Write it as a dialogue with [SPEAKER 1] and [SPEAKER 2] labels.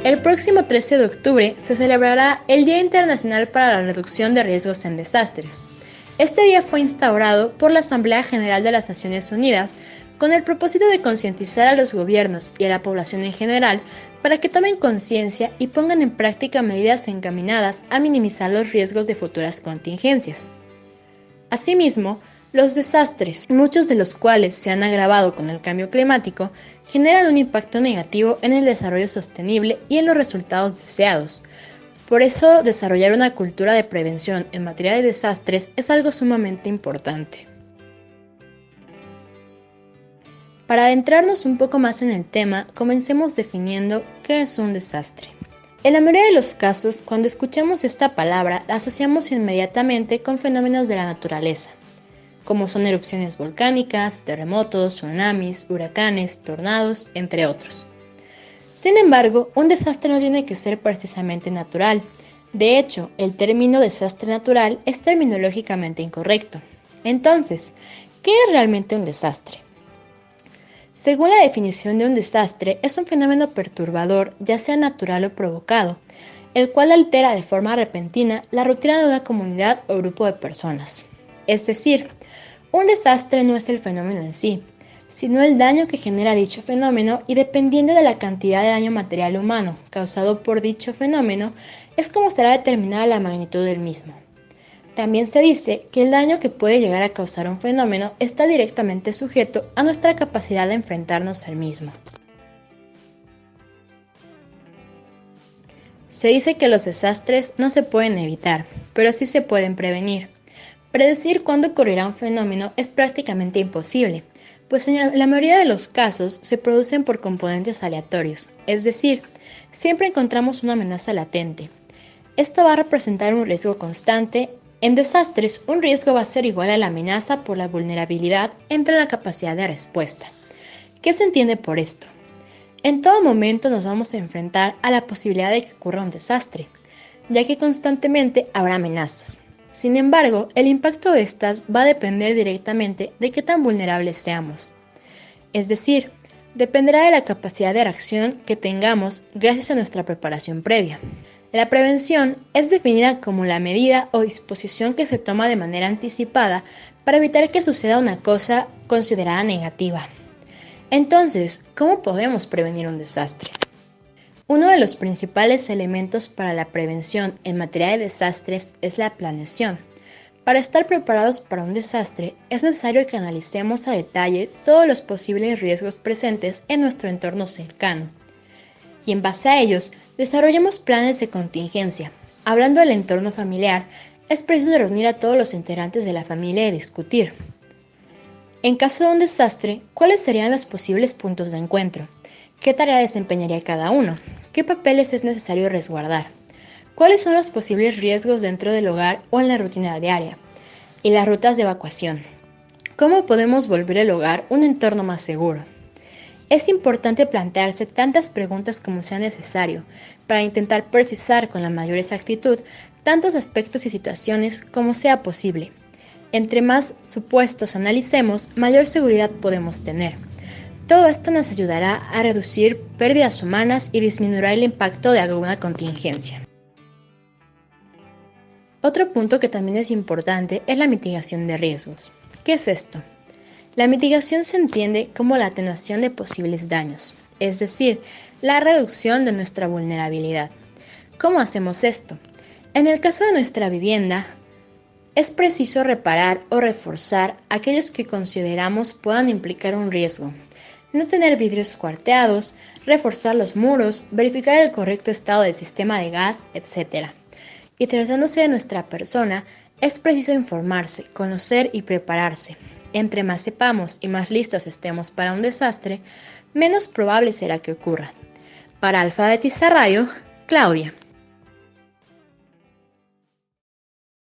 [SPEAKER 1] El próximo 13 de octubre se celebrará el Día Internacional para la Reducción de Riesgos en Desastres. Este día fue instaurado por la Asamblea General de las Naciones Unidas con el propósito de concientizar a los gobiernos y a la población en general para que tomen conciencia y pongan en práctica medidas encaminadas a minimizar los riesgos de futuras contingencias. Asimismo, los desastres, muchos de los cuales se han agravado con el cambio climático, generan un impacto negativo en el desarrollo sostenible y en los resultados deseados. Por eso, desarrollar una cultura de prevención en materia de desastres es algo sumamente importante. Para adentrarnos un poco más en el tema, comencemos definiendo qué es un desastre. En la mayoría de los casos, cuando escuchamos esta palabra, la asociamos inmediatamente con fenómenos de la naturaleza, como son erupciones volcánicas, terremotos, tsunamis, huracanes, tornados, entre otros. Sin embargo, un desastre no tiene que ser precisamente natural. De hecho, el término desastre natural es terminológicamente incorrecto. Entonces, ¿qué es realmente un desastre? Según la definición de un desastre, es un fenómeno perturbador, ya sea natural o provocado, el cual altera de forma repentina la rutina de una comunidad o grupo de personas. Es decir, un desastre no es el fenómeno en sí, sino el daño que genera dicho fenómeno y dependiendo de la cantidad de daño material humano causado por dicho fenómeno, es como será determinada la magnitud del mismo. También se dice que el daño que puede llegar a causar un fenómeno está directamente sujeto a nuestra capacidad de enfrentarnos al mismo. Se dice que los desastres no se pueden evitar, pero sí se pueden prevenir. Predecir cuándo ocurrirá un fenómeno es prácticamente imposible, pues en la mayoría de los casos se producen por componentes aleatorios, es decir, siempre encontramos una amenaza latente. Esta va a representar un riesgo constante. En desastres, un riesgo va a ser igual a la amenaza por la vulnerabilidad entre la capacidad de respuesta. ¿Qué se entiende por esto? En todo momento nos vamos a enfrentar a la posibilidad de que ocurra un desastre, ya que constantemente habrá amenazas. Sin embargo, el impacto de estas va a depender directamente de qué tan vulnerables seamos. Es decir, dependerá de la capacidad de reacción que tengamos gracias a nuestra preparación previa. La prevención es definida como la medida o disposición que se toma de manera anticipada para evitar que suceda una cosa considerada negativa. Entonces, ¿cómo podemos prevenir un desastre? Uno de los principales elementos para la prevención en materia de desastres es la planeación. Para estar preparados para un desastre, es necesario que analicemos a detalle todos los posibles riesgos presentes en nuestro entorno cercano. Y en base a ellos, desarrollemos planes de contingencia. Hablando del entorno familiar, es preciso reunir a todos los integrantes de la familia y discutir. En caso de un desastre, ¿cuáles serían los posibles puntos de encuentro? ¿Qué tarea desempeñaría cada uno? ¿Qué papeles es necesario resguardar? ¿Cuáles son los posibles riesgos dentro del hogar o en la rutina diaria? Y las rutas de evacuación. ¿Cómo podemos volver el hogar un entorno más seguro? Es importante plantearse tantas preguntas como sea necesario para intentar precisar con la mayor exactitud tantos aspectos y situaciones como sea posible. Entre más supuestos analicemos, mayor seguridad podemos tener. Todo esto nos ayudará a reducir pérdidas humanas y disminuirá el impacto de alguna contingencia. Otro punto que también es importante es la mitigación de riesgos. ¿Qué es esto? La mitigación se entiende como la atenuación de posibles daños, es decir, la reducción de nuestra vulnerabilidad. ¿Cómo hacemos esto? En el caso de nuestra vivienda, es preciso reparar o reforzar aquellos que consideramos puedan implicar un riesgo. No tener vidrios cuarteados, reforzar los muros, verificar el correcto estado del sistema de gas, etc. Y tratándose de nuestra persona, es preciso informarse, conocer y prepararse. Entre más sepamos y más listos estemos para un desastre, menos probable será que ocurra. Para Alfabetizar Radio, Claudia.